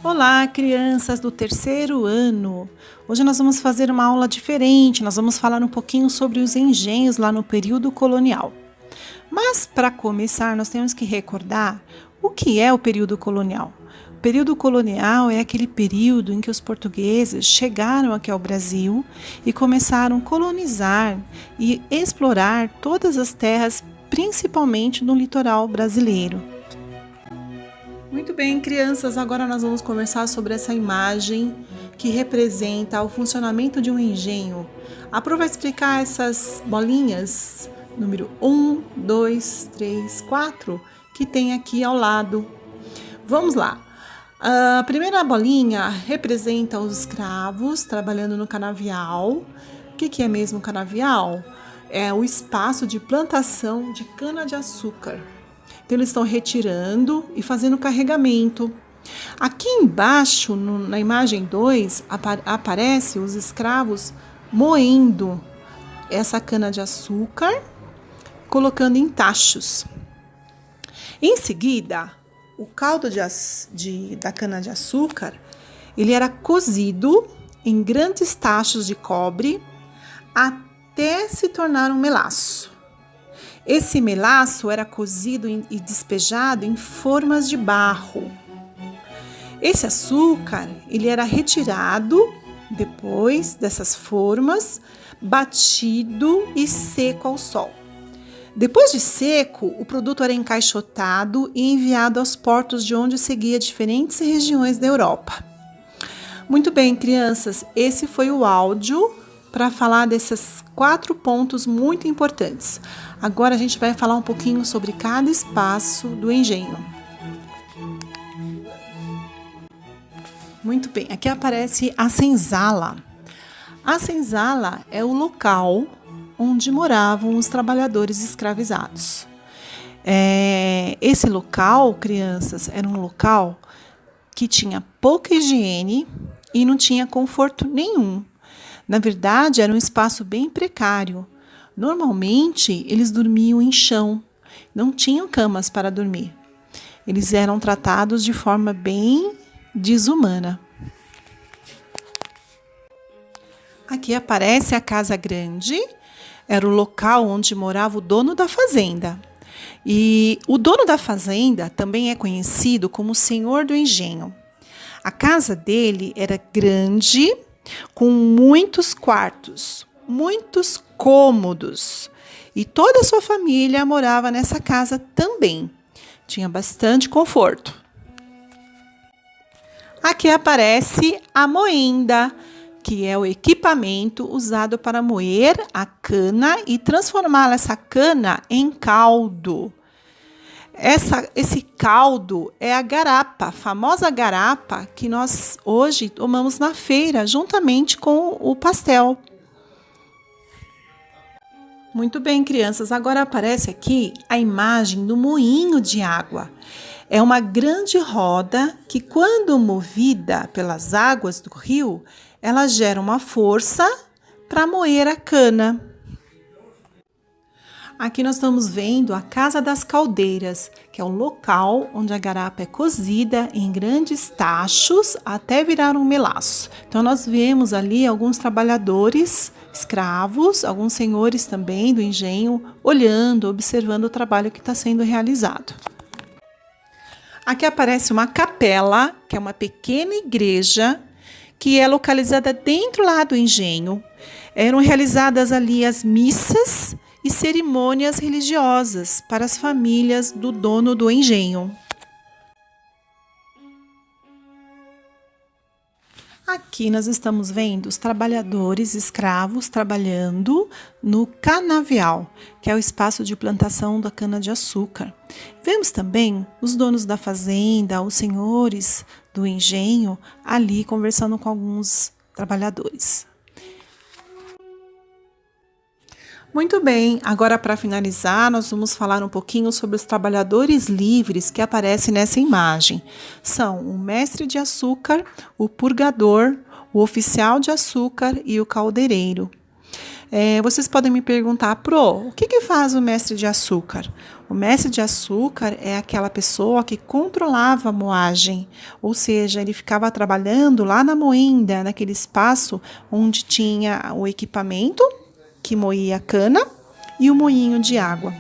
Olá, crianças do terceiro ano! Hoje nós vamos fazer uma aula diferente, nós vamos falar um pouquinho sobre os engenhos lá no período colonial. Mas, para começar, nós temos que recordar o que é o período colonial. O período colonial é aquele período em que os portugueses chegaram aqui ao Brasil e começaram a colonizar e explorar todas as terras, principalmente no litoral brasileiro. Muito bem, crianças, agora nós vamos conversar sobre essa imagem que representa o funcionamento de um engenho. A Pro vai explicar essas bolinhas, número 1, 2, 3, 4, que tem aqui ao lado. Vamos lá. A primeira bolinha representa os escravos trabalhando no canavial. O que é mesmo canavial? É o espaço de plantação de cana-de-açúcar. Então, eles estão retirando e fazendo carregamento. Aqui embaixo, na imagem 2, aparece os escravos moendo essa cana-de-açúcar, colocando em tachos. Em seguida, o caldo da cana-de-açúcar, ele era cozido em grandes tachos de cobre até se tornar um melaço. Esse melaço era cozido e despejado em formas de barro. Esse açúcar, ele era retirado depois dessas formas, batido e seco ao sol. Depois de seco, o produto era encaixotado e enviado aos portos de onde seguia diferentes regiões da Europa. Muito bem, crianças, esse foi o áudio para falar desses 4 pontos muito importantes. Agora a gente vai falar um pouquinho sobre cada espaço do engenho. Muito bem, aqui aparece a senzala. A senzala é o local onde moravam os trabalhadores escravizados. Esse local, crianças, era um local que tinha pouca higiene e não tinha conforto nenhum. Na verdade, era um espaço bem precário. Normalmente, eles dormiam em chão, não tinham camas para dormir. Eles eram tratados de forma bem desumana. Aqui aparece a casa grande, era o local onde morava o dono da fazenda. E o dono da fazenda também é conhecido como o senhor do engenho. A casa dele era grande, com muitos quartos, muitos cômodos. E toda a sua família morava nessa casa também. Tinha bastante conforto. Aqui aparece a moenda, que é o equipamento usado para moer a cana e transformar essa cana em caldo. Esse caldo é a garapa, a famosa garapa que nós hoje tomamos na feira, juntamente com o pastel. Muito bem, crianças, agora aparece aqui a imagem do moinho de água. É uma grande roda que, quando movida pelas águas do rio, ela gera uma força para moer a cana. Aqui nós estamos vendo a Casa das Caldeiras, que é o local onde a garapa é cozida em grandes tachos até virar um melaço. Então nós vemos ali alguns trabalhadores escravos, alguns senhores também do engenho, olhando, observando o trabalho que está sendo realizado. Aqui aparece uma capela, que é uma pequena igreja, que é localizada dentro lá do engenho. Eram realizadas ali as missas e cerimônias religiosas para as famílias do dono do engenho. Aqui nós estamos vendo os trabalhadores escravos trabalhando no canavial, que é o espaço de plantação da cana-de-açúcar. Vemos também os donos da fazenda, os senhores do engenho, ali conversando com alguns trabalhadores. Muito bem, agora para finalizar, nós vamos falar um pouquinho sobre os trabalhadores livres que aparecem nessa imagem. São o mestre de açúcar, o purgador, o oficial de açúcar e o caldeireiro. Vocês podem me perguntar, Pro, o que faz o mestre de açúcar? O mestre de açúcar é aquela pessoa que controlava a moagem, ou seja, ele ficava trabalhando lá na moenda, naquele espaço onde tinha o equipamento que moía a cana e o moinho de água.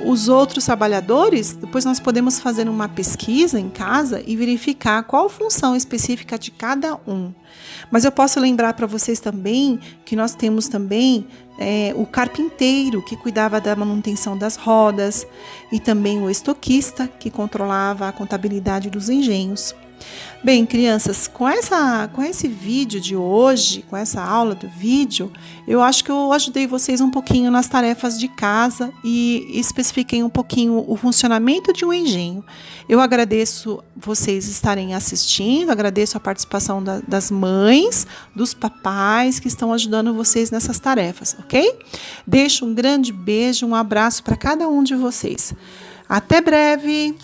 Os outros trabalhadores, depois nós podemos fazer uma pesquisa em casa e verificar qual a função específica de cada um. Mas eu posso lembrar para vocês também que nós temos também o carpinteiro, que cuidava da manutenção das rodas, e também o estoquista, que controlava a contabilidade dos engenhos. Bem, crianças, com esse vídeo de hoje, com essa aula do vídeo, eu acho que eu ajudei vocês um pouquinho nas tarefas de casa e especifiquei um pouquinho o funcionamento de um engenho. Eu agradeço vocês estarem assistindo, agradeço a participação das mães, dos papais que estão ajudando vocês nessas tarefas, ok? Deixo um grande beijo, um abraço para cada um de vocês. Até breve!